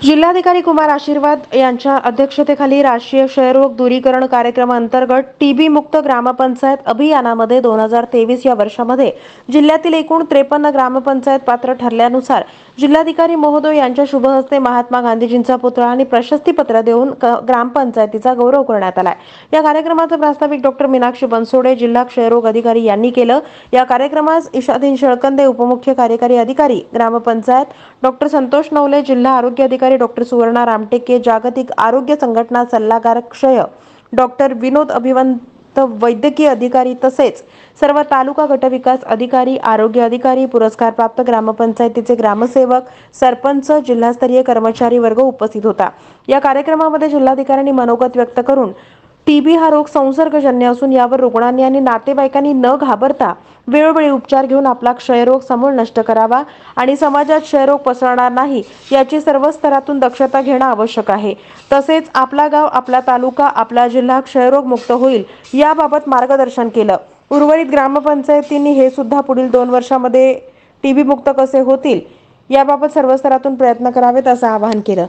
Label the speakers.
Speaker 1: जिल्हाधिकारी कुमार आशीर्वाद यांच्या अध्यक्षतेखाली राष्ट्रीय क्षयरोग दूरीकरण कार्यक्रमांतर्गत टीबी मुक्त ग्रामपंचायत अभियानामध्ये 2023 या वर्षामध्ये जिल्ह्यातील एकूण 53 ग्रामपंचायत पात्र ठरल्यानुसार जिल्हाधिकारी महोदय यांच्या शुभ हस्ते महात्मा गांधीजींचा पुतळा आणि प्रशस्ती पत्र देऊन ग्रामपंचायतीचा गौरव करण्यात आला। या कार्यक्रमाचा प्रास्ताविक डॉक्टर मीनाक्षी बनसोडे जिल्हा क्षयरोग अधिकारी यांनी केलं। या कार्यक्रमास ईशादीन शळकंदे उपमुख्य कार्यकारी अधिकारी ग्रामपंचायत, डॉक्टर संतोष नवले जिल्हा आरोग्य अधिकारी, डॉक्टर सुवर्णा रामटेके जागतिक आरोग्य संघटना सल्लागार क्षय, डॉक्टर विनोद अभिवंत वैद्यकीय अधिकारी तसेच सर्व तालुका गटविकास अधिकारी, आरोग्य अधिकारी, पुरस्कार प्राप्त ग्रामपंचायतीचे ग्रामसेवक, सरपंच, जिल्हास्तरीय कर्मचारी वर्ग उपस्थित होता। या कार्यक्रमामध्ये जिल्हाधिकाऱ्यांनी मनोगत व्यक्त करून टीबी हा रोग संसर्गजन्य असून यावर रुग्णांनी आणि नातेवाईकांनी न घाबरता वेळोवेळी उपचार घेऊन आपला क्षयरोग समूळ नष्ट करावा आणि समाजात क्षयरोग पसरणार नाही याची सर्व स्तरातून दक्षता घेणं आवश्यक आहे। तसेच आपला गाव, आपला तालुका, आपला जिल्हा क्षयरोग मुक्त होईल याबाबत मार्गदर्शन केलं। उर्वरित ग्रामपंचायतींनी हे सुद्धा पुढील 2 वर्षांमध्ये टीबी मुक्त कसे होतील याबाबत सर्व स्तरातून प्रयत्न करावेत असं आवाहन केलं।